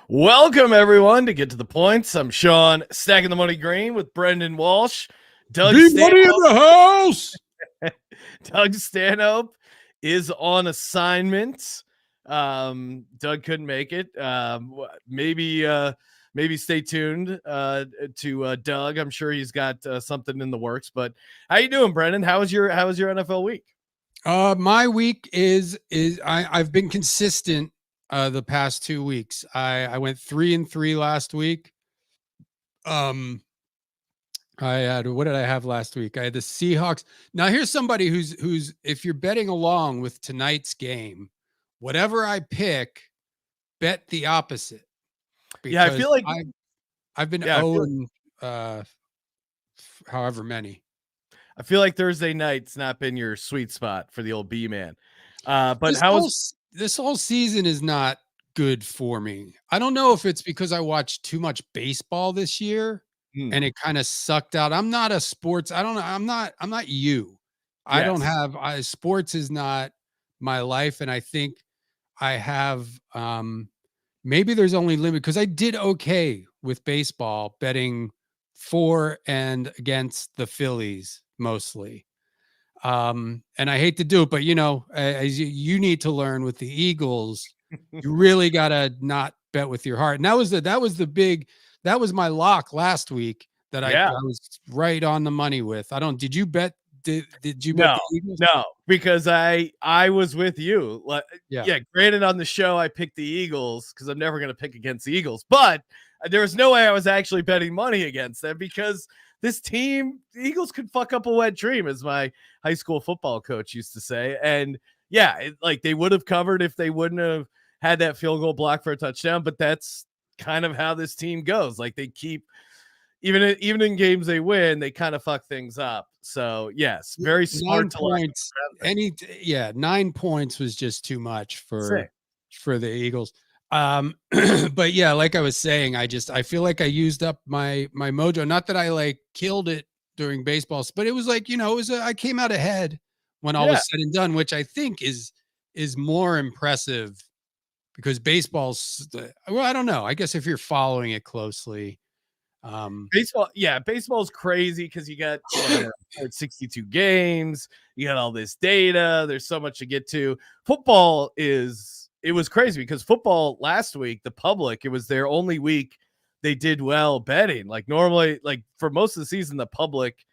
Welcome, everyone, to Get to the Points. I'm Sean, stacking the money green with Brendon Walsh. Doug Money in Stanhope. the house. Doug Stanhope is on assignment. Doug couldn't make it. Maybe stay tuned to Doug. I'm sure he's got something in the works. But how you doing, Brendon? How was your NFL week? My week is I've been consistent the past 2 weeks. I went 3-3 last week. I had, what did I have last week? I had the Seahawks. Now here's somebody who's if you're betting along with tonight's game, whatever I pick, bet the opposite. Yeah, I feel like I've been however many. I feel like Thursday night's not been your sweet spot for the old B man. But this whole season is not good for me. I don't know if it's because I watched too much baseball this year and it kind of sucked out. I'm not a sports. I don't know. I'm not you. I don't have sports is not my life. And I think I have maybe there's only limit because I did okay with baseball betting for and against the Phillies mostly. And I hate to do it, but as you need to learn with the Eagles, you really got to not bet with your heart. And that was my lock last week that I was right on the money with. Did you bet? Did you bet the Eagles? No, because I was with you. Granted, on the show, I picked the Eagles because I'm never going to pick against the Eagles, but there was no way I was actually betting money against them because this team, the Eagles could fuck up a wet dream, as my high school football coach used to say. And they would have covered if they wouldn't have had that field goal block for a touchdown. But that's kind of how this team goes. Like they keep, even in games they win, they kind of fuck things up. So yes, very smart. 9 points. 9 points was just too much for the Eagles. But yeah, like I was saying, I feel like I used up my mojo. Not that I like killed it during baseball, but it was like, I came out ahead when all was said and done, which I think is more impressive because baseball's, well, I don't know. I guess if you're following it closely, baseball's crazy because you got 62 games, you got all this data, there's so much to get to. It was crazy because football last week, the public, it was their only week they did well betting. Like normally, like for most of the season, the public,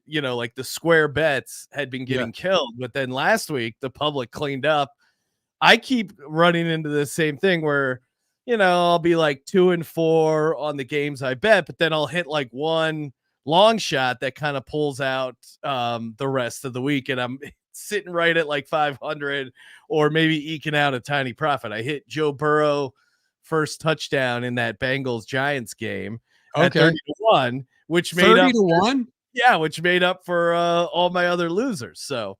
like the square bets had been getting killed. But then last week, the public cleaned up. I keep running into the same thing where, I'll be like 2-4 on the games I bet, but then I'll hit like one long shot that kind of pulls out the rest of the week. And I'm sitting right at like 500 or maybe eking out a tiny profit. I hit Joe Burrow first touchdown in that Bengals Giants game at 30-1, which made 30-1. Which made up for all my other losers. So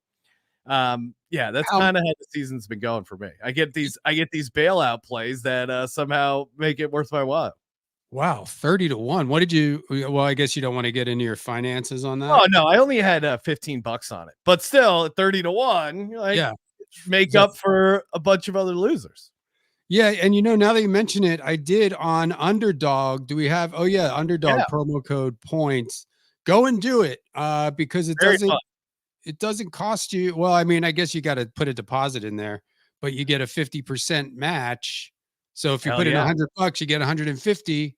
that's kind of how the season's been going for me. I get these bailout plays that somehow make it worth my while. Wow, 30-1. What did you? Well, I guess you don't want to get into your finances on that. Oh no, I only had $15 on it, but still at 30-1, make up for a bunch of other losers. Yeah, and now that you mention it, I did on Underdog. Do we have? Oh yeah, Underdog promo code points. Go and do it because it doesn't cost you. Well, I mean, I guess you got to put a deposit in there, but you get a 50% match. So if you put in $100, you get 150.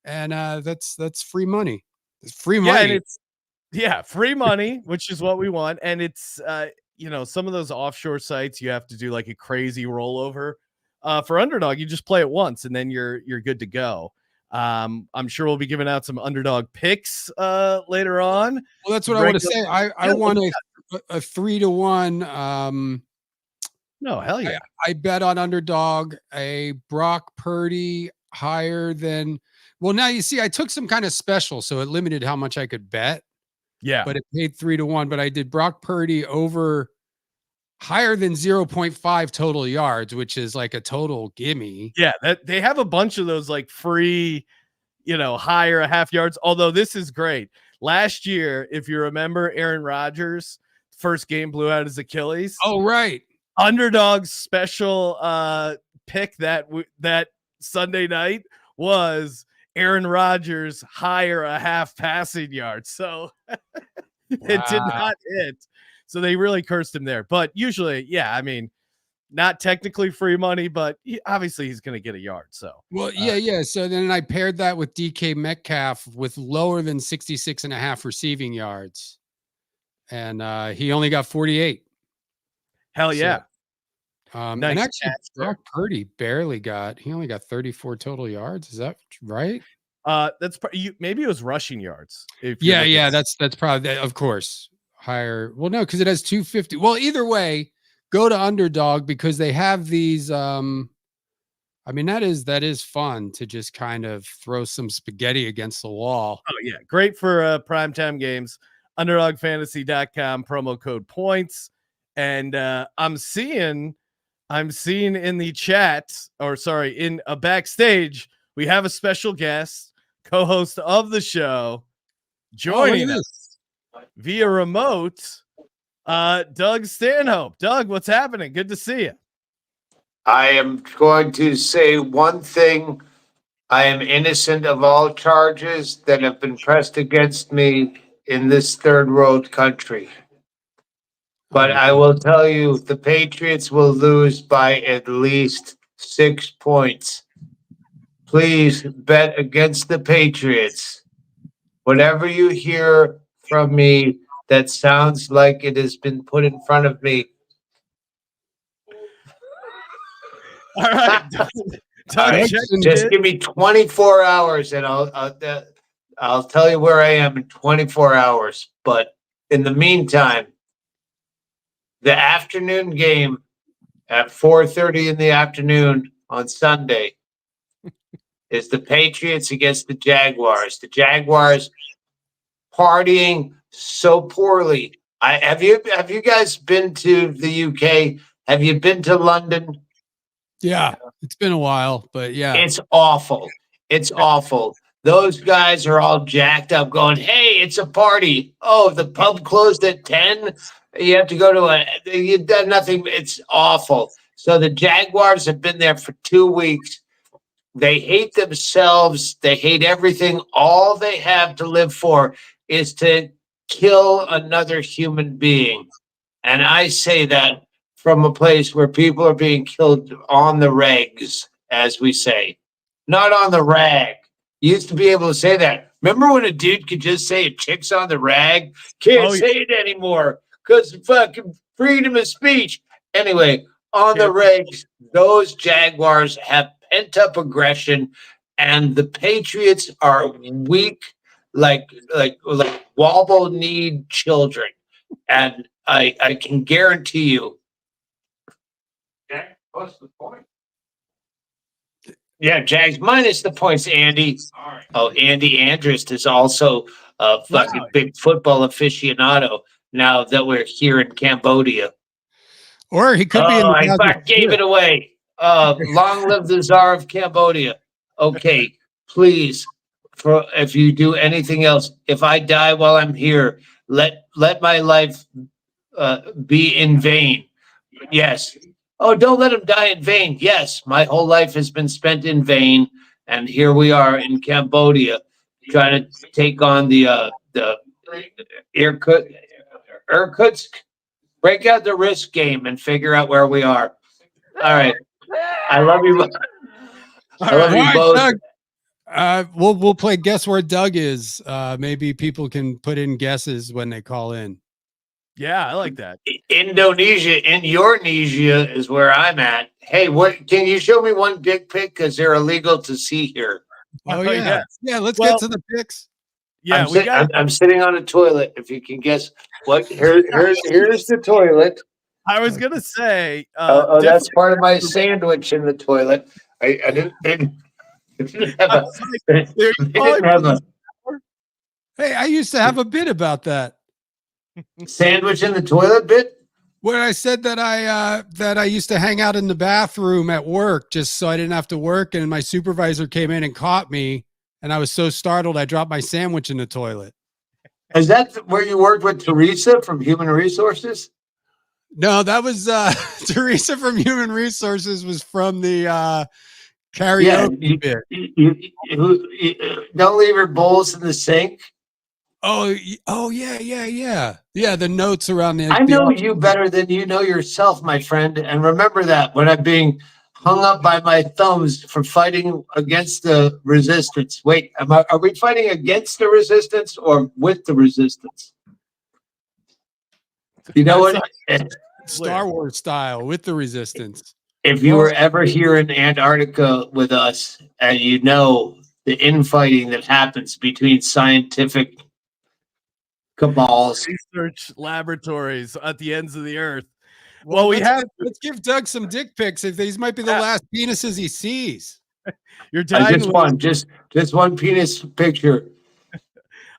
And that's free money. It's free money. Free money, which is what we want. And it's some of those offshore sites you have to do like a crazy rollover. For Underdog, you just play it once and then you're good to go. I'm sure we'll be giving out some Underdog picks later on. Well, that's what I want to say. I won a 3-1. No, hell yeah. I bet on Underdog a Brock Purdy higher than. Well, now you see, I took some kind of special, so it limited how much I could bet. Yeah. But it paid 3-1. But I did Brock Purdy over higher than 0.5 total yards, which is like a total gimme. Yeah, they have a bunch of those like free, higher half yards. Although this is great. Last year, if you remember, Aaron Rodgers' first game blew out his Achilles. Oh, right. Underdog's special pick that Sunday night was Aaron Rodgers higher a half passing yard. So it did not hit. So they really cursed him there. But usually, yeah, I mean, not technically free money, but obviously he's going to get a yard. So, well, yeah. So then I paired that with DK Metcalf with lower than 66.5 receiving yards. And he only got 48. Hell yeah. So, nice. And actually, Brock Purdy he only got 34 total yards. Is that right? That's maybe it was rushing yards. Yeah. That's probably, of course, higher. Well, no, because it has 250. Well, either way, go to Underdog because they have these. I mean, that is fun to just kind of throw some spaghetti against the wall. Oh yeah, great for primetime games. UnderdogFantasy.com, promo code points. And I'm seeing in the chat, or sorry, in a backstage, we have a special guest, co-host of the show, joining us via remote, Doug Stanhope. Doug, what's happening? Good to see you. I am going to say one thing. I am innocent of all charges that have been pressed against me in this third world country. But I will tell you, the Patriots will lose by at least 6 points. Please bet against the Patriots. Whatever you hear from me that sounds like it has been put in front of me. All right. Just give me 24 hours and I'll tell you where I am in 24 hours. But in the meantime, the afternoon game at 4:30 in the afternoon on Sunday is the Patriots against the Jaguars. The Jaguars partying so poorly. Have you guys been to the UK? Have you been to London? Yeah, it's been a while, but yeah. It's awful. It's awful. Those guys are all jacked up going, hey, it's a party. Oh, the pub closed at 10. You have to go to you've done nothing. It's awful. So the Jaguars have been there for 2 weeks. They hate themselves. They hate everything. All they have to live for is to kill another human being. And I say that from a place where people are being killed on the regs, as we say, not on the rag. You used to be able to say that. Remember when a dude could just say a chick's on the rag? Can't say it anymore because fucking freedom of speech. Anyway, on the regs, those Jaguars have pent-up aggression, and the Patriots are weak, like wobble-kneed children. And I can guarantee you. What's the point? Yeah, Jags minus the points, Andy. Right. Oh, Andy Andrist is also a fucking big football aficionado now that we're here in Cambodia. Or he could be in the I gave it away. Long live the Tsar of Cambodia. Okay, please, if you do anything else, if I die while I'm here, let my life be in vain. Yes. Oh, don't let him die in vain. Yes, my whole life has been spent in vain, and here we are in Cambodia trying to take on the Irkutsk. Break out the risk game and figure out where we are. All right, I love you. I love you both. Doug, we'll play guess where Doug is. Maybe people can put in guesses when they call in. Yeah, I like that. Indonesia, in Indonesia is where I'm at. Hey, what? Can you show me one dick pic? Because they're illegal to see here. Oh yeah, yeah. Let's get to the pics. Yeah, I'm sitting on a toilet. If you can guess what? Here's the toilet. I was gonna say. That's part of my sandwich in the toilet. I didn't have a. Hey, I used to have a bit about that. Sandwich in the toilet bit? Where I said that I used to hang out in the bathroom at work just so I didn't have to work, and my supervisor came in and caught me, and I was so startled I dropped my sandwich in the toilet. Is that where you worked with Teresa from Human Resources? No, that was Teresa from Human Resources was from the Karaoke bit. Don't leave your bowls in the sink. Oh, yeah. The notes around the. I know you better than you know yourself, my friend. And remember that when I'm being hung up by my thumbs for fighting against the resistance. Wait, are we fighting against the resistance or with the resistance? You know what? Star Wars style with the resistance. If you were ever here in Antarctica with us and you know the infighting that happens between scientific cabals, research laboratories at the ends of the earth. Well, let's give Doug some dick pics. If these might be the last penises he sees. You're dying. Just one penis picture.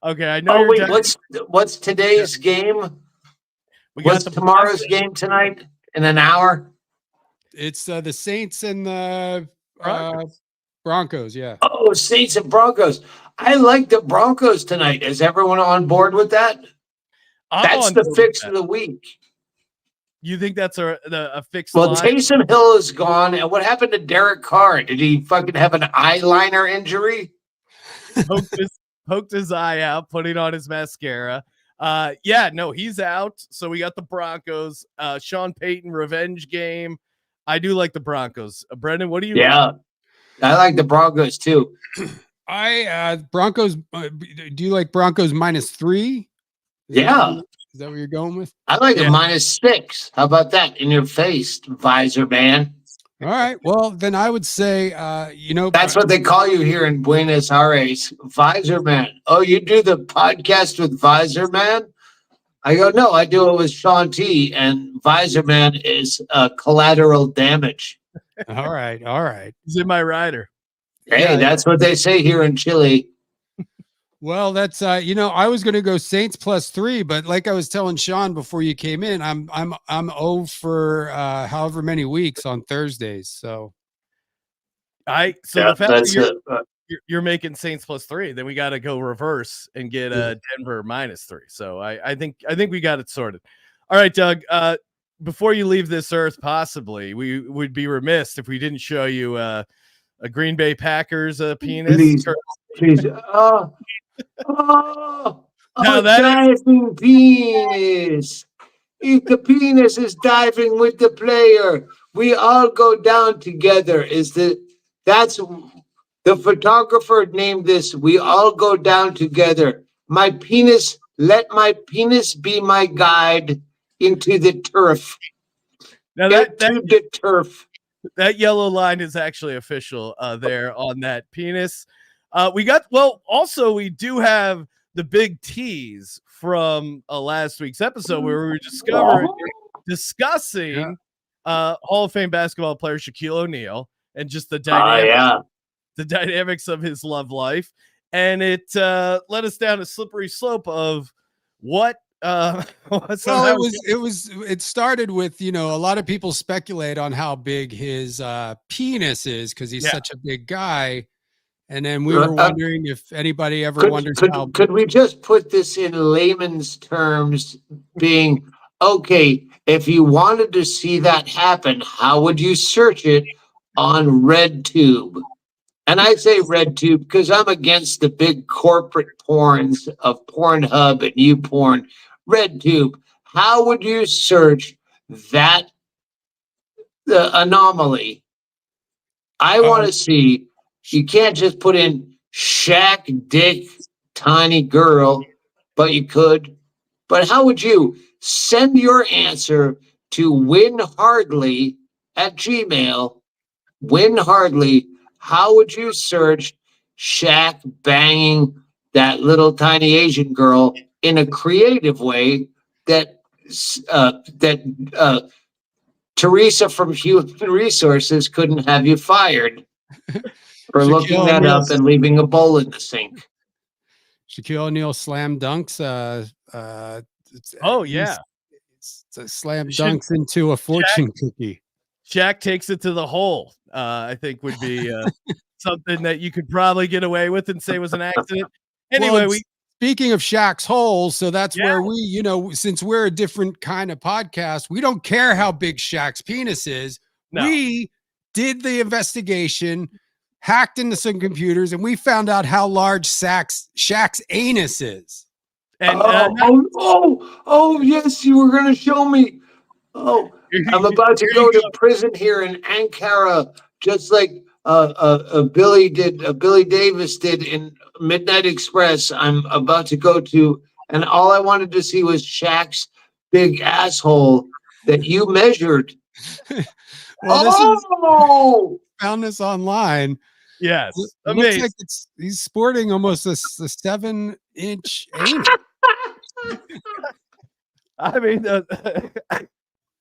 Okay, I know. Oh wait, what's today's game? What's tomorrow's game tonight in an hour? It's the Saints and the Broncos. Yeah. Oh, Saints and Broncos. I like the Broncos tonight. Is everyone on board with that? That's the fix of the week. You think that's a fix? Well, Taysom Hill is gone. And what happened to Derek Carr? Did he fucking have an eyeliner injury? Poked his eye out, putting on his mascara. Yeah, no, he's out. So we got the Broncos. Sean Payton revenge game. I do like the Broncos. Brendon, what do you? Yeah, I like the Broncos too. Broncos. Do you like Broncos -3? Is that what you're going with? I like a -6. How about that? In your face, visor man. All right. Well, then I would say, that's what they call you here in Buenos Aires, visor man. Oh, you do the podcast with visor man? I go, no, I do it with Sean T. And visor man is collateral damage. All right. He's in my rider. Hey, that's what they say here in Chile. Well, that's I was going to go Saints +3, but like I was telling Sean before you came in, I'm 0 for however many weeks on Thursdays. So the fact that you're making Saints +3, then we got to go reverse and get Denver -3. So I think we got it sorted. All right, Doug. Before you leave this earth, possibly we would be remiss if we didn't show you a Green Bay Packers penis. Please. Diving penis. If the penis is diving with the player, we all go down together. That's the photographer named this. We all go down together. My penis, let my penis be my guide into the turf. Now the turf. That yellow line is actually official there on that penis. Also we do have the big tease from last week's episode where we were discussing Hall of Fame basketball player Shaquille O'Neal and just the dynamics of his love life. And it led us down a slippery slope of what it started with, a lot of people speculate on how big his penis is because he's such a big guy. And then we were wondering if anybody ever wonders how. Could we just put this in layman's terms, being okay? If you wanted to see that happen, how would you search it on RedTube? And I say RedTube because I'm against the big corporate porns of Pornhub and YouPorn. RedTube. How would you search that anomaly? I want to see. You can't just put in Shaq dick tiny girl, but you could. But how would you send your answer to WinHardly at Gmail? WinHardly. How would you search Shaq banging that little tiny Asian girl in a creative way that Teresa from Human Resources couldn't have you fired for looking that up and leaving a bowl in the sink? Shaquille O'Neal slam dunks. It's a slam dunks into a fortune cookie. Shaq takes it to the hole. I think would be something that you could probably get away with and say was an accident. Anyway, speaking of Shaq's hole, so that's where we, since we're a different kind of podcast, we don't care how big Shaq's penis is. No. We did the investigation hacked into some computers, and we found out how large Shaq's anus is. And yes, you were going to show me. Oh, I'm about to go to prison here in Ankara, just like Billy Davis did in Midnight Express. I'm about to go to, and all I wanted to see was Shaq's big asshole that you measured. Well, found this online. Yes, it looks like he's sporting almost a 7-inch anus. I mean,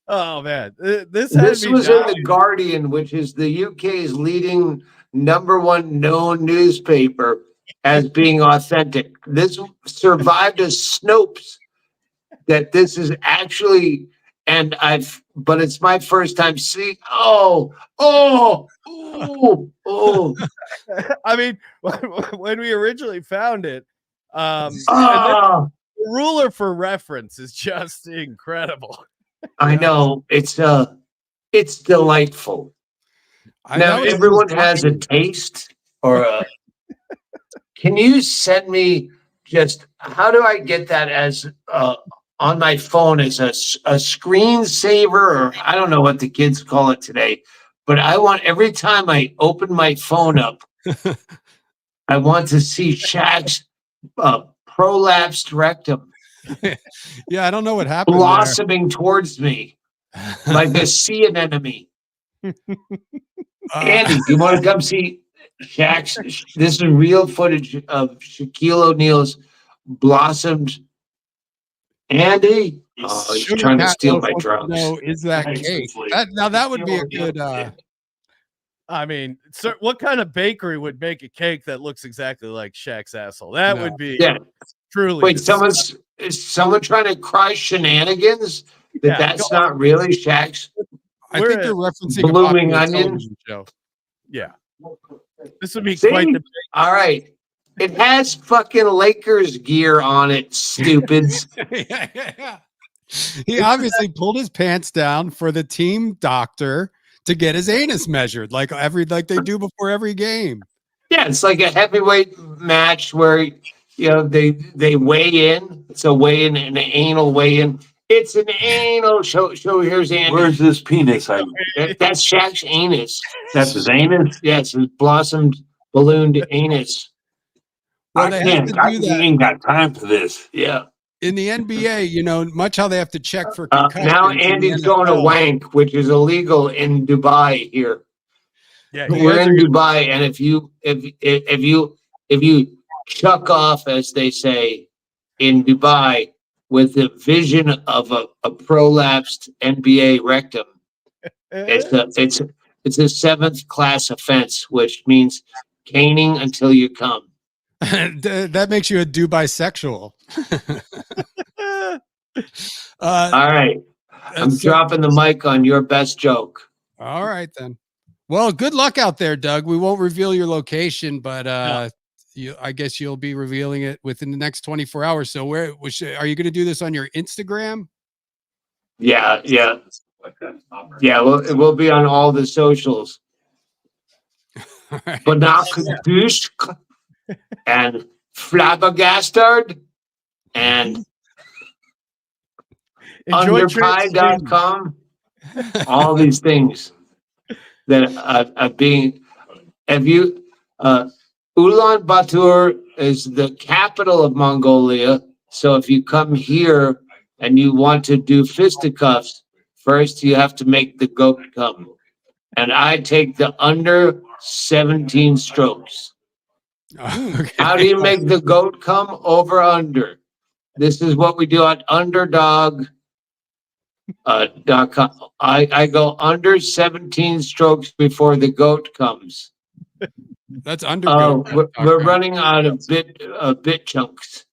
oh man, this was in the Guardian, which is the UK's leading #1 known newspaper as being authentic. This survived as Snopes. That this is actually, but it's my first time seeing. Oh. I mean, when we originally found it, the ruler for reference is just incredible. I know it's delightful. Now everyone has a taste or a. Can you send me just how do I get that as on my phone as a screensaver, or I don't know what the kids call it today, but I want every time I open my phone up, I want to see Shaq's prolapsed rectum. Yeah, I don't know what happened. Blossoming towards me like a sea anemone. Andy, you want to come see Shaq's? This is real footage of Shaquille O'Neal's blossomed. Andy, he's trying to steal my drugs. No, is that cake? That would be a good. I mean, sir, what kind of bakery would make a cake that looks exactly like Shaq's asshole? That would be truly. Wait, is someone trying to cry shenanigans? That's not really Shaq's. I think you're referencing Blooming Onion show. Yeah, this would be quite the. All right. It has fucking Lakers gear on it, stupids. He obviously pulled his pants down for the team doctor to get his anus measured, like they do before every game. Yeah, it's like a heavyweight match where they weigh in. It's a weigh-in, an anal weigh-in. It's an anal. Show here's Andy. Where's this penis? That's Shaq's anus. That's his anus? Yes, his blossomed, ballooned anus. Well, I ain't got time for this. Yeah. In the NBA, much how they have to check for concussions. Now Andy's going to wank, which is illegal in Dubai here. Yeah, we're in Dubai, and if you chuck off, as they say in Dubai, with the vision of a prolapsed NBA rectum, it's a 7th class offense, which means caning until you come. That makes you a Dubai-sexual. All right. I'm dropping the mic on your best joke. All right, then. Well, good luck out there, Doug. We won't reveal your location, but I guess you'll be revealing it within the next 24 hours. So are you going to do this on your Instagram? Yeah. It will be on all the socials. Right. But now and flabbergasted and underpie.com, all these things that are being. Ulaanbaatar is the capital of Mongolia. So if you come here and you want to do fisticuffs, first you have to make the goat come. And I take the under 17 strokes. Okay. How do you make the goat come? Over under. This is what we do at underdog.com. I go under 17 strokes before the goat comes. That's under. We're running out of bit chunks.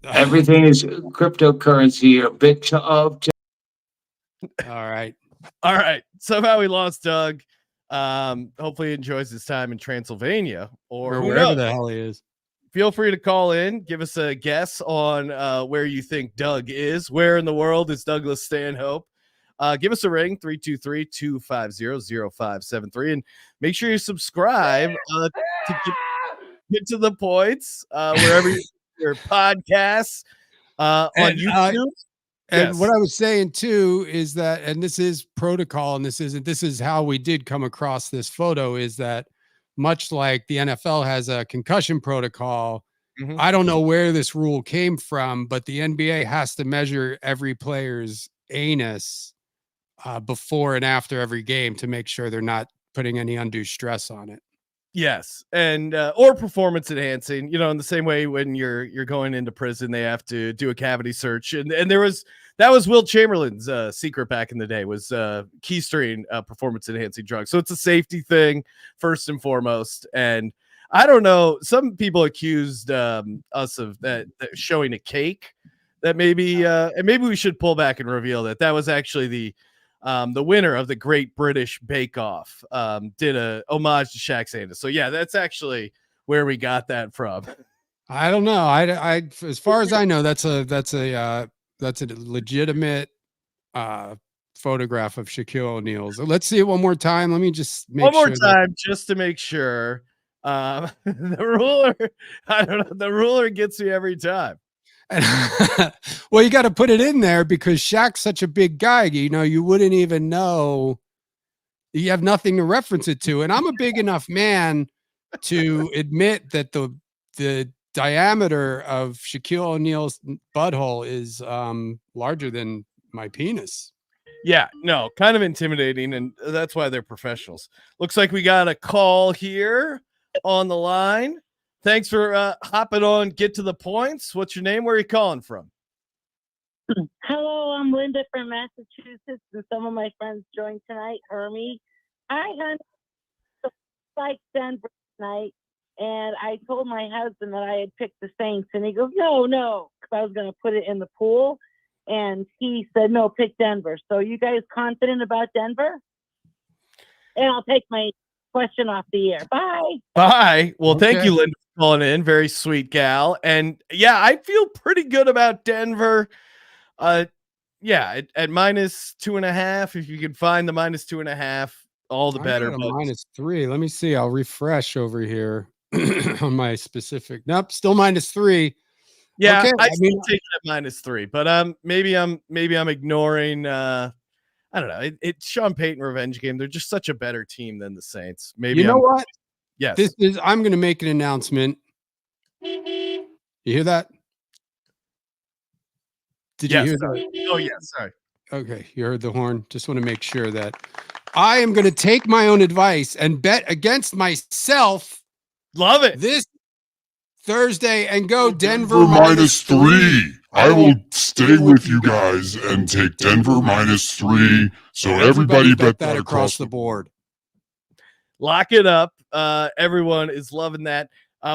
Everything is cryptocurrency or bit chunk. All right. Somehow we lost Doug. Hopefully he enjoys his time in Transylvania or wherever the hell he is. Feel free to call in, give us a guess on where you think Doug is. Where in the world is Douglas Stanhope? give us a ring, 323-250-0573, and make sure you subscribe to get to the points wherever your podcasts on YouTube. And what I was saying too is that, and this is protocol, and this is how we did come across this photo, is that much like the NFL has a concussion protocol, I don't know where this rule came from, but the NBA has to measure every player's anus before and after every game to make sure they're not putting any undue stress on it. Yes, and or performance enhancing. In the same way when you're going into prison, they have to do a cavity search, and that was Will Chamberlain's secret back in the day, was keystering performance enhancing drugs. So it's a safety thing first and foremost. And I don't know, some people accused us of that showing a cake, that maybe and maybe we should pull back and reveal that was actually the winner of the Great British Bake Off, did a homage to Shaq Sanders. So yeah, that's actually where we got that from. I don't know. I as far as I know, that's a legitimate photograph of Shaquille O'Neal. So let's see it one more time. Let me just make one more time just to make sure. The ruler, I don't know. The ruler gets me every time. Well, you got to put it in there because Shaq's such a big guy. You wouldn't even know. You have nothing to reference it to. And I'm a big enough man to admit that the diameter of Shaquille O'Neal's butthole is larger than my penis. Yeah, no, kind of intimidating, and that's why they're professionals. Looks like we got a call here on the line. Thanks for hopping on. Get to the points. What's your name? Where are you calling from? Hello, I'm Linda from Massachusetts, and some of my friends joined tonight. Hermie, I like Denver tonight, and I told my husband that I had picked the Saints, and he goes, no, because I was going to put it in the pool, and he said, no, pick Denver. So you guys confident about Denver? And I'll take my question off the air. Bye. Well, Thank you, Linda, for calling in. Very sweet gal. And yeah, I feel pretty good about Denver. Yeah, at minus 2.5. If you can find the minus 2.5, all the better. -3. Let me see. I'll refresh over here on my specific. Nope, still -3. Yeah, okay. I still take it at -3, but maybe I'm ignoring. I don't know. It's Sean Payton revenge game. They're just such a better team than the Saints. Maybe what? Yes. I'm going to make an announcement. You hear that? Did you hear that? Oh, yeah. Sorry. Okay. You heard the horn. Just want to make sure that I am going to take my own advice and bet against myself. Love it. This Thursday and go Denver -3. I will stay with you guys and take Denver -3. So everybody bet that across the board. Lock it up. Everyone is loving that.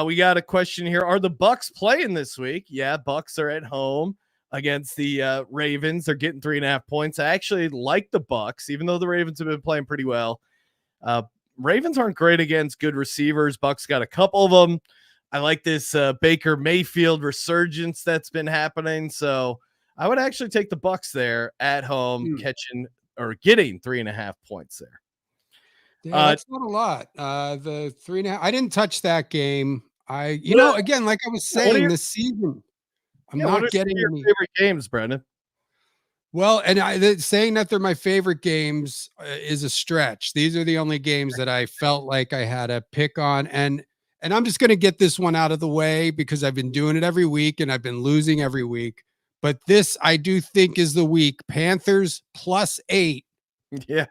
We got a question here. Are the Bucks playing this week? Yeah, Bucks are at home against the Ravens. They're getting 3.5 points. I actually like the Bucks, even though the Ravens have been playing pretty well. Ravens aren't great against good receivers. Bucks got a couple of them. I like this Baker Mayfield resurgence that's been happening. So I would actually take the Bucks there at home, getting 3.5 points there. Yeah, that's not a lot. The 3.5. I didn't touch that game. Again, like I was saying, this season, I'm not getting your favorite games, Brendon. Well, and saying that they're my favorite games is a stretch. These are the only games that I felt like I had a pick on, and I'm just going to get this one out of the way because I've been doing it every week and I've been losing every week. But this, I do think, is the week. Panthers +8. Yeah.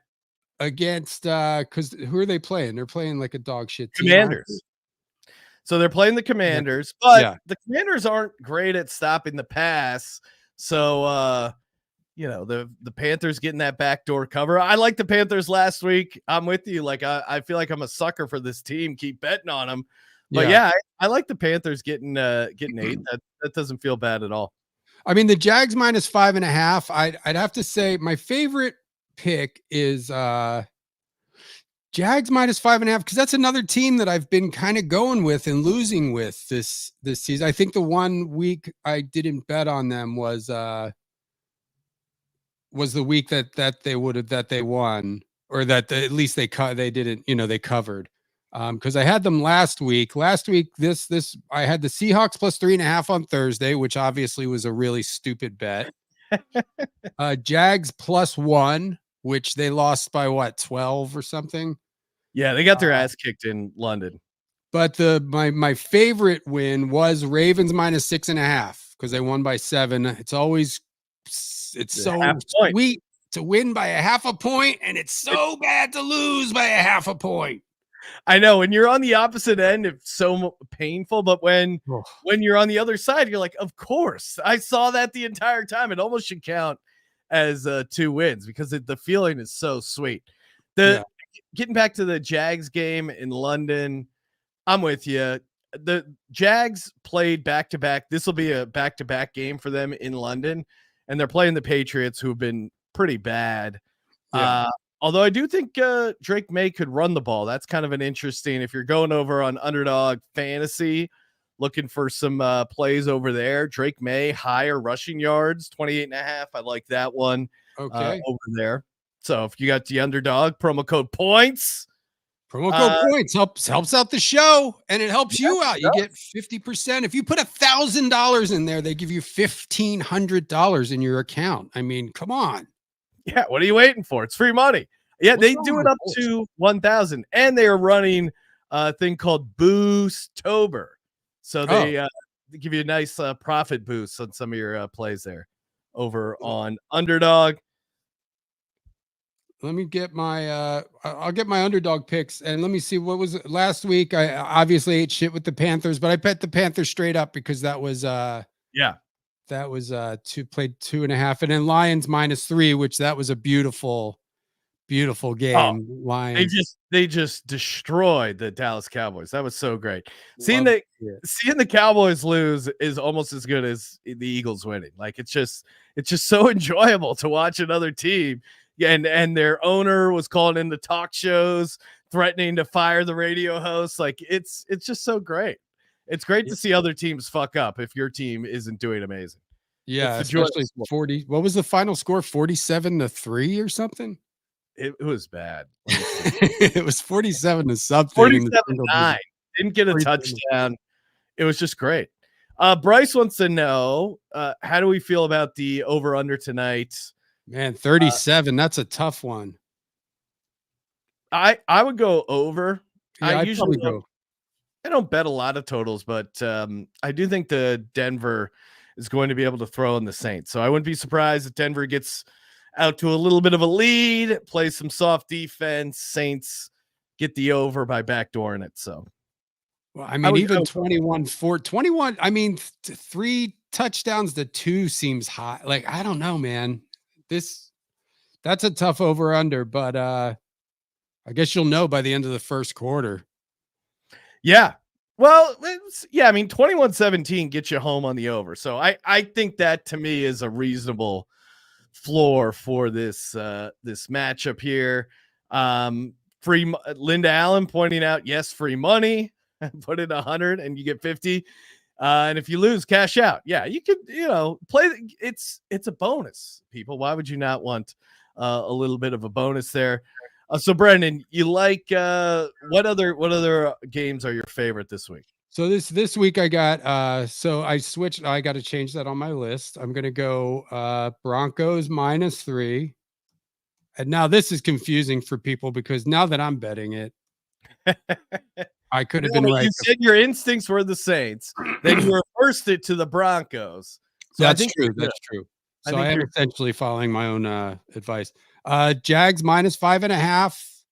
Against, because who are they playing? They're playing like a dog shit team. Commanders. So they're playing the Commanders, but the Commanders aren't great at stopping the pass. So, the Panthers getting that backdoor cover. I like the Panthers last week. I'm with you. Like, I feel like I'm a sucker for this team. Keep betting on them. But I like the Panthers getting 8. That doesn't feel bad at all. I mean, the Jags -5.5. I'd have to say my favorite pick is Jags -5.5 because that's another team that I've been kind of going with and losing with this season. I think the one week I didn't bet on them was was the week that they won, or that at least they didn't, they covered. Because I had them last week. Last week, I had the Seahawks plus 3.5 on Thursday, which obviously was a really stupid bet. Jags +1, which they lost by what, 12 or something. Yeah, they got their ass kicked in London. But my favorite win was Ravens -6.5 because they won by 7. It's so sweet to win by a 0.5 point, and it's so bad to lose by a 0.5 point. I know when you're on the opposite end, it's so painful. But when you're on the other side, you're like, of course, I saw that the entire time. It almost should count as 2 wins because the feeling is so sweet. Getting back to the Jags game in London, I'm with you. The Jags played back-to-back. This will be a back-to-back game for them in London, and they're playing the Patriots, who've been pretty bad. Yeah. Although I do think Drake May could run the ball. That's kind of an interesting, if you're going over on Underdog Fantasy, looking for some plays over there. Drake May, higher rushing yards, 28.5. I like that one over there. So if you got the Underdog, promo code points. Points helps out the show, and it helps you out. You get 50%. If you put $1,000 in there, they give you $1,500 in your account. I mean, come on. Yeah, what are you waiting for? It's free money. Yeah, they do it up to 1,000, and they are running a thing called Boostober. So they give you a nice profit boost on some of your plays there over on Underdog. Let me get my I'll get my Underdog picks, and let me see what was it last week. I obviously ate shit with the Panthers, but I bet the Panthers straight up because that was played 2.5, and then Lions -3, which that was a beautiful game. Lions, they just destroyed the Dallas Cowboys. That was so great. Seeing the Cowboys lose is almost as good as the Eagles winning. Like it's just so enjoyable to watch another team. And their owner was calling into talk shows, threatening to fire the radio host. Like it's just so great. It's great to see other teams fuck up if your team isn't doing amazing. Yeah, especially 40. What was the final score? 47-3 or something? It was bad. It was 47 to something. 47-9. Didn't get a touchdown. It was just great. Bryce wants to know, how do we feel about the over-under tonight? Man, 37. That's a tough one. I would go over. Yeah, I usually I don't bet a lot of totals, but I do think the Denver is going to be able to throw in the Saints. So I wouldn't be surprised if Denver gets out to a little bit of a lead, play some soft defense. Saints get the over by backdooring it. So, well, I mean, even 21. I mean, 3 touchdowns to 2 seems high. Like, I don't know, man. That's a tough over under, but I guess you'll know by the end of the first quarter. Yeah. Well, I mean, 21-17 gets you home on the over. So I think that to me is a reasonable floor for this matchup here. Free Linda Allen pointing out, yes, free money. Put in 100 and you get 50. And if you lose, cash out. Yeah, you could, play. It's a bonus, people. Why would you not want a little bit of a bonus there? So Brendon, you like what other games are your favorite this week? So this week I got so I switched. I got to change that on my list. I'm gonna go Broncos -3. And now this is confusing for people because now that I'm betting it, I could have been right. You said your instincts were the Saints, then you reversed it to the Broncos. So that's true. That's true. So I am essentially following my own advice. Jags -5.5.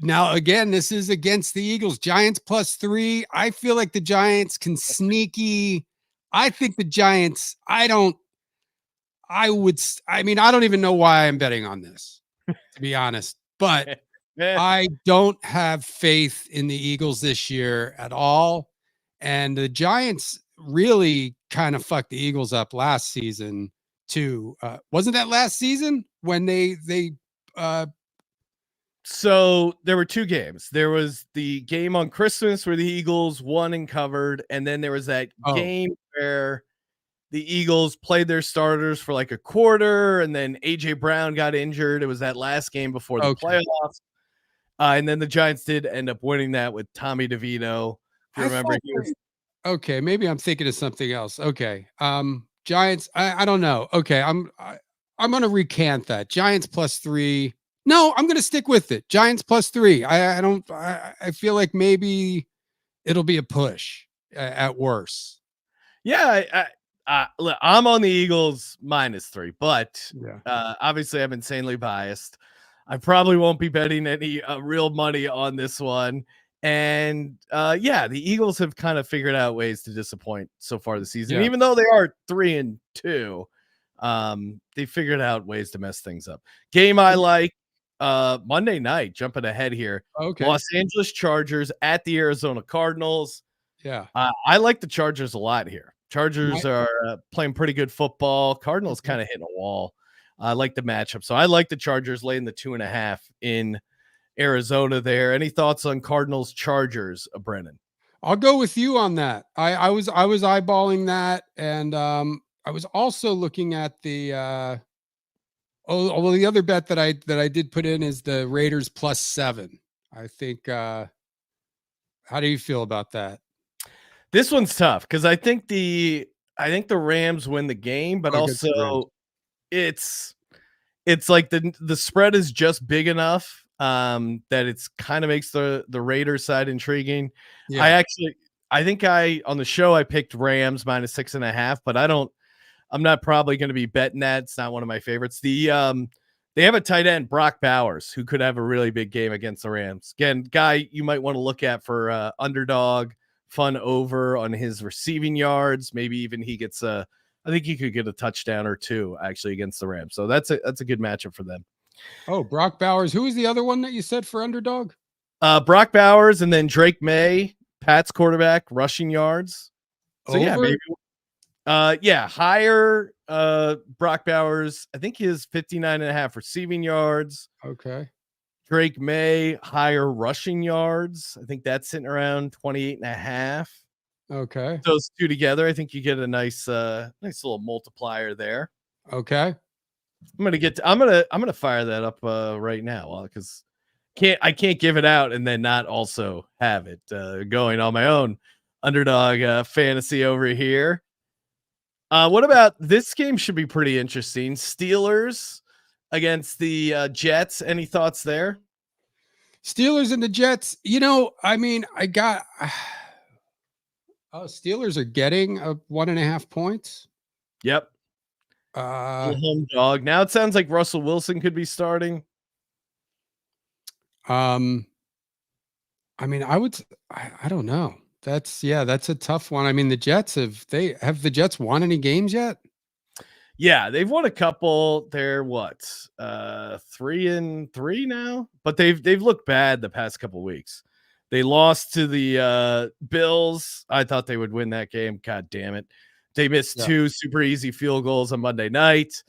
Now again, this is against the Eagles. Giants +3. I feel like the Giants can sneaky. I think the Giants. I don't even know why I'm betting on this, to be honest. But I don't have faith in the Eagles this year at all. And the Giants really kind of fucked the Eagles up last season too. Wasn't that last season when they so there were 2 games. There was the game on Christmas where the Eagles won and covered, and then there was that game where the Eagles played their starters for like a quarter, and then AJ Brown got injured. It was that last game before the playoffs. And then the Giants did end up winning that with Tommy DeVito. If you remember, okay, maybe I'm thinking of something else. Okay. Giants, I don't know. Okay, I'm gonna recant that. Giants +3. No, I'm gonna stick with it. Giants +3. I feel like maybe it'll be a push at worst. Yeah, look, I'm on the Eagles -3, but obviously I'm insanely biased. I probably won't be betting any real money on this one. And the Eagles have kind of figured out ways to disappoint so far this season, even though they are 3-2. They figured out ways to mess things up. Game I like Monday night, jumping ahead here. Okay. Los Angeles Chargers at the Arizona Cardinals. Yeah. I like the Chargers a lot here. Chargers are playing pretty good football. Cardinals kind of hitting a wall. I like the matchup. So I like the Chargers laying the 2.5 in Arizona there. Any thoughts on Cardinals Chargers, Brendon? I'll go with you on that. I was eyeballing that, and I was also looking at the the other bet that I did put in is the Raiders +7. I think how do you feel about that? This one's tough because I think the Rams win the game, but also it's like the spread is just big enough that it's kind of makes the Raiders side intriguing. Yeah. I think on the show I picked Rams -6.5, but I'm not probably going to be betting that. It's not one of my favorites. They have a tight end, Brock Bowers, who could have a really big game against the Rams. Again, guy you might want to look at for underdog, fun over on his receiving yards. Maybe even he gets I think he could get a touchdown or two actually against the Rams. So that's a good matchup for them. Oh, Brock Bowers. Who was the other one that you said for underdog? Brock Bowers and then Drake May, Pat's quarterback, rushing yards. So yeah, maybe higher Brock Bowers. I think he has 59.5 receiving yards. Okay. Drake May, higher rushing yards. I think that's sitting around 28.5. Okay. Those two together, I think you get a nice little multiplier there. Okay. I'm gonna fire that up right now because I can't give it out and then not also have it going on my own underdog fantasy over here. What about this game? Should be pretty interesting. Steelers against the Jets. Any thoughts there? Steelers and the Jets. I mean, Steelers are getting 1.5 points. Yep. Home dog. Now it sounds like Russell Wilson could be starting. I mean, I don't know. That's a tough one. I mean, the Jets have the Jets won any games yet? Yeah, they've won a couple. They're 3-3 now, but they've looked bad the past couple weeks. They lost to the Bills. I thought they would win that game. God damn it. They missed 2 super easy field goals on Monday night.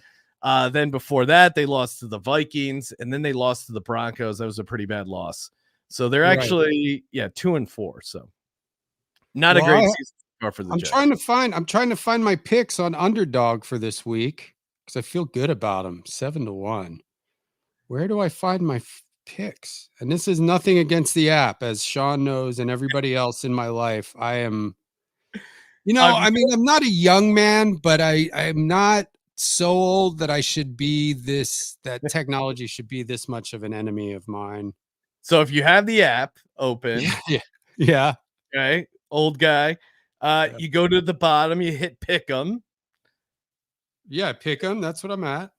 Then before that, they lost to the Vikings, and then they lost to the Broncos. That was a pretty bad loss. So they're actually 2-4. So not a great season for the Jets. I'm trying to find my picks on underdog for this week because I feel good about them. 7-1. Where do I find my picks? And this is nothing against the app, as Sean knows, and everybody else in my life. I am, I mean, I'm not a young man, but I'm not so old that I should be that technology should be this much of an enemy of mine. So if you have the app open, yeah. Okay, old guy. You go to the bottom, you hit pick 'em. Yeah, pick 'em. That's what I'm at.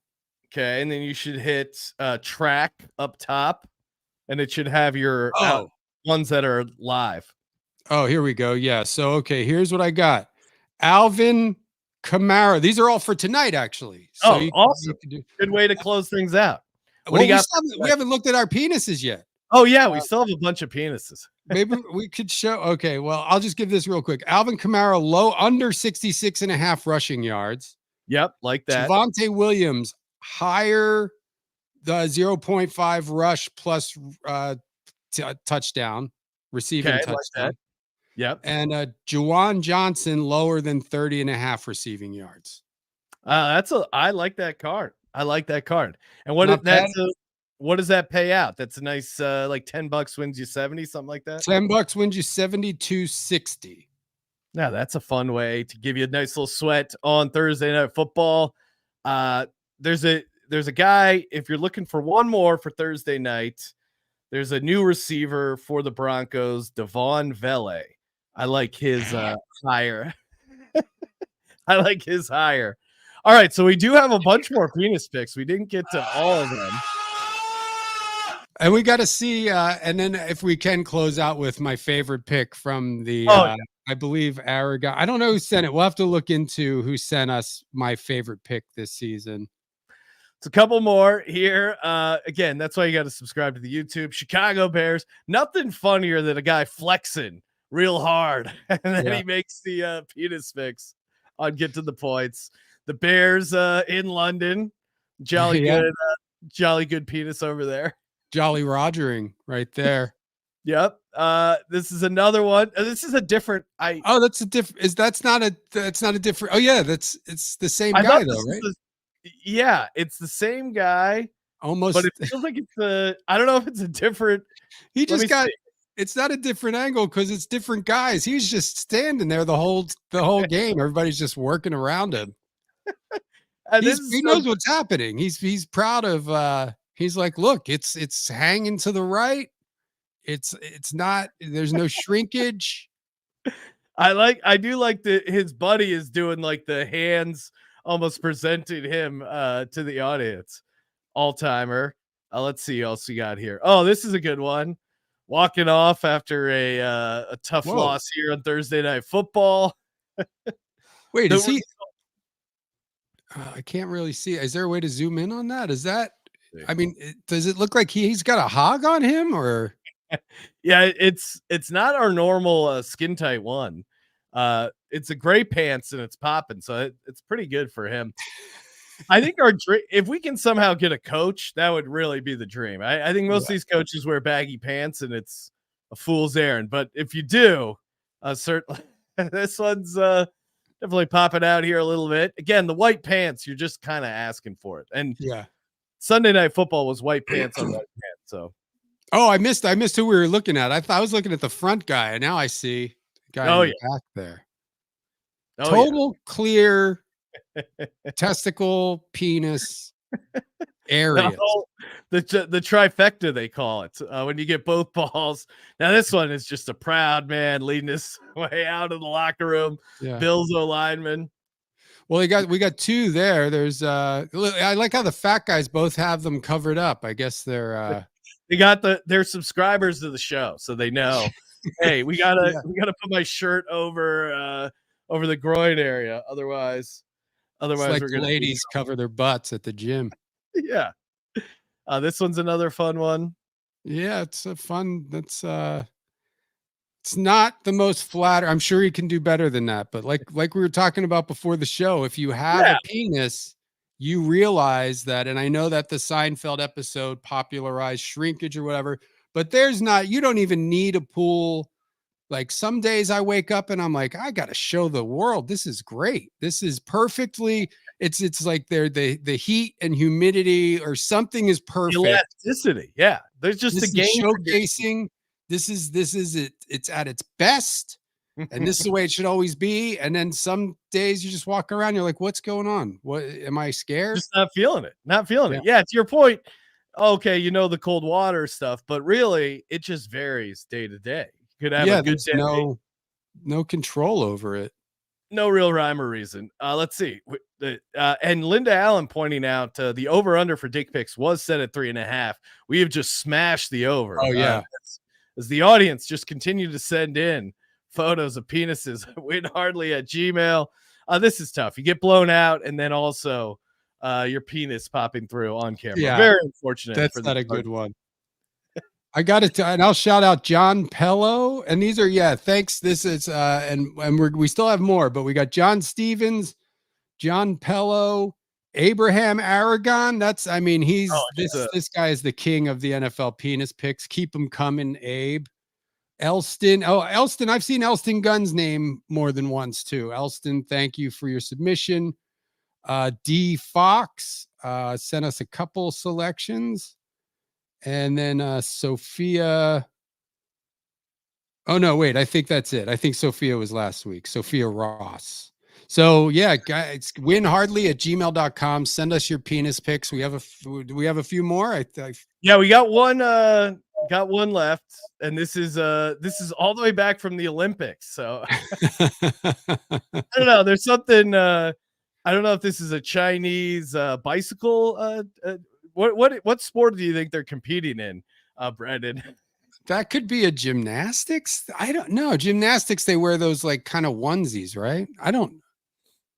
Okay, and then you should hit track up top, and it should have your ones that are live. Oh, here we go. Yeah. So, okay, here's what I got. Alvin Kamara. These are all for tonight, actually. So awesome. Good way to close things out. What do you got? We haven't looked at our penises yet. Oh, yeah. We still have a bunch of penises. Maybe we could show. Okay. Well, I'll just give this real quick. Alvin Kamara, low under 66.5 rushing yards. Yep. Like that. Javonte Williams, higher the 0.5 rush plus touchdown, receiving touchdown. Like Yep. And Juwan Johnson lower than 30.5 receiving yards. I like that card. I like that card. And what does that pay out? That's a nice like $10 wins you 70, something like that. $10 wins you 72.60. Now that's a fun way to give you a nice little sweat on Thursday Night Football. There's a guy, if you're looking for one more for Thursday night, there's a new receiver for the Broncos, Devon Vele. I like his hire. I like his hire. All right, so we do have a bunch more penis picks. We didn't get to all of them. And we got to see, and then if we can close out with my favorite pick from the, I believe, Aragon. I don't know who sent it. We'll have to look into who sent us my favorite pick this season. It's a couple more here. Again, that's why you got to subscribe to the YouTube. Chicago Bears. Nothing funnier than a guy flexing real hard, and then he makes the penis fix on Get to the Points. The Bears in London. Jolly good penis over there. Jolly Rogering right there. Yep. This is another one. This is a different. That's a different. That's not a different. Oh yeah, it's the same guy though, right? Yeah, it's the same guy. Almost, but it feels like it's I don't know if it's a different. He just got. It's not a different angle because it's different guys. He's just standing there the whole game. Everybody's just working around him. He knows what's happening. He's proud of. He's like, look, it's hanging to the right. It's not. There's no shrinkage. I do like his buddy is doing like the hands almost presenting him to the audience. All timer. Let's see what else we got here. Oh, this is a good one. Walking off after a tough loss here on Thursday Night Football. Wait, is he? I can't really see. Is there a way to zoom in on that? Is that? I mean, does it look like he's got a hog on him or? Yeah, it's not our normal skin tight one. It's a gray pants and it's popping, so it's pretty good for him. I think if we can somehow get a coach, that would really be the dream. I think most of these coaches wear baggy pants and it's a fool's errand. But if you do, certainly this one's definitely popping out here a little bit. Again, the white pants, you're just kind of asking for it. And Sunday Night Football was white pants on white pants. So, I missed who we were looking at. I thought I was looking at the front guy, and now I see the guy in the back there. Total clear testicle penis area. The trifecta they call it when you get both balls. Now this one is just a proud man leading his way out of the locker room. Bills O-lineman. Well, we got two there. There's I like how the fat guys both have them covered up. I guess they're they're subscribers to the show, so they know. Hey, we gotta put my shirt over the groin area. Otherwise like we're gonna ladies cover their butts at the gym. Yeah. This one's another fun one. Yeah, it's a fun. That's it's not the most flatter. I'm sure he can do better than that. But like we were talking about before the show, if you have a penis, you realize that. And I know that the Seinfeld episode popularized shrinkage or whatever, but you don't even need a pool. Like some days I wake up and I'm like, I got to show the world. This is great. This is perfectly. It's like the heat and humidity or something is perfect. Elasticity. Yeah. There's just a game showcasing. This is it. It's at its best. And this is the way it should always be. And then some days you just walk around. You're like, what's going on? What am I scared? Just not feeling it. Yeah. To your point. Okay. The cold water stuff, but really it just varies day to day. You could have a good day. No control over it. No real rhyme or reason. Let's see. And Linda Allen pointing out the over under for dick pics was set at 3.5. We have just smashed the over. Oh yeah. As the audience just continue to send in photos of penises, WinHardly at Gmail. This is tough. You get blown out, and then also your penis popping through on camera. Yeah, very unfortunate. That's not a good one. I got it, and I'll shout out John Pello. And these are thanks. This is and we still have more, but we got John Stevens, John Pello, Abraham Aragon. This guy is the king of the NFL penis picks. Keep them coming, Abe. Elston. Oh, Elston. I've seen Elston Gunn's name more than once too. Elston, thank you for your submission. D Fox sent us a couple selections. And then Sophia. Oh, no, wait. I think that's it. I think Sophia was last week. Sophia Ross. So, yeah, guys, WinHardly@gmail.com. Send us your penis pics. Do we have a few more? Yeah, we got one left, and this is all the way back from the Olympics. So I don't know. There's something I don't know if this is a Chinese bicycle what sport do you think they're competing in, Brendon? That could be a gymnastics. I don't know. Gymnastics, they wear those like kind of onesies, right?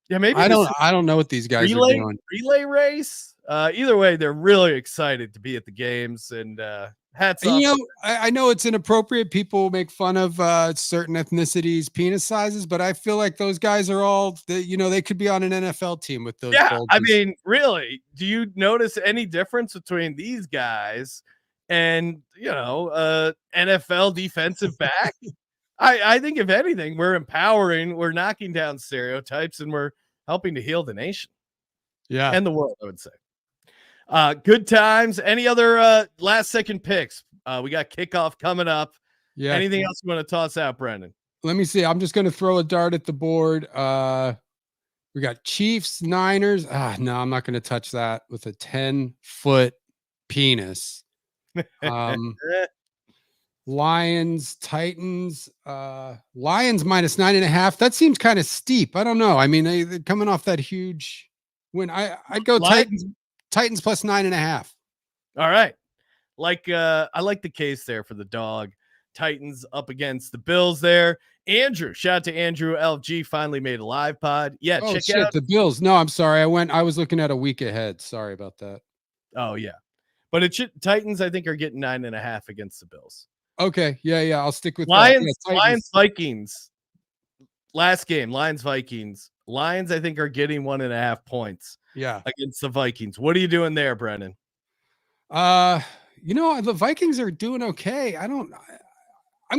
Yeah, maybe I don't know what these guys are doing. Relay race. Either way, they're really excited to be at the games, and hats off. You know, I know it's inappropriate. People make fun of certain ethnicities' penis sizes, but I feel like those guys are all, they could be on an NFL team with those. Yeah, bulges. I mean, really, do you notice any difference between these guys and NFL defensive back? I think if anything, we're empowering, we're knocking down stereotypes, and we're helping to heal the nation. Yeah, and the world, I would say. Good times. Any other last second picks? We got kickoff coming up. Yeah. Anything else you want to toss out, Brendon? Let me see. I'm just going to throw a dart at the board. We got Chiefs, Niners. No, I'm not going to touch that with a 10-foot penis. Lions, Titans, Lions -9.5. That seems kind of steep. I don't know. I mean, they're coming off that huge win. I'd go Titans +9.5. All right. I like the case there for the dog. Titans up against the Bills there. Andrew, shout out to Andrew LFG, finally made a live pod. Yeah, check out the Bills. No, I'm sorry. I was looking at a week ahead. Sorry about that. Oh, yeah. But Titans, I think, are getting 9.5 against the Bills. Okay. Yeah. I'll stick with Lions. That. Yeah, Lions, Vikings. Last game, Lions, Vikings. Lions, I think, are getting 1.5 points. Yeah. Against the Vikings. What are you doing there, Brendon? The Vikings are doing okay. I'm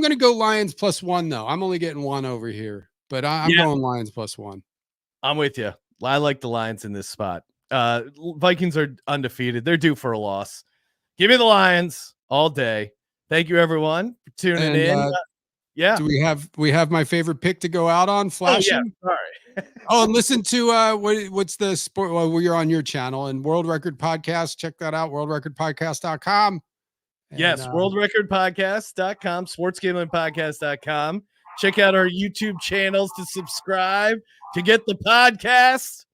going to go Lions +1 though. I'm only getting 1 over here, but I'm going Lions +1. I'm with you. I like the Lions in this spot. Vikings are undefeated. They're due for a loss. Give me the Lions all day. Thank you, everyone, for tuning in. Yeah. Do we have my favorite pick to go out on? Flashing? Oh, yeah. Sorry. And listen to what's the sport? Well, you're on your channel and World Record Podcast. Check that out. WorldRecordPodcast.com. Yes, WorldRecordPodcast.com, SportsGamblingPodcast.com. Check out our YouTube channels to subscribe to get the podcast.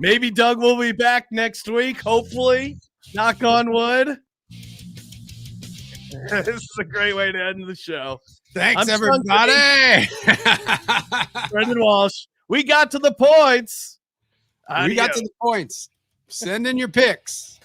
Maybe Doug will be back next week. Hopefully, knock on wood. This is a great way to end the show. Thanks, everybody. Brendon Walsh. We got to the points. We got to the points. Send in your picks.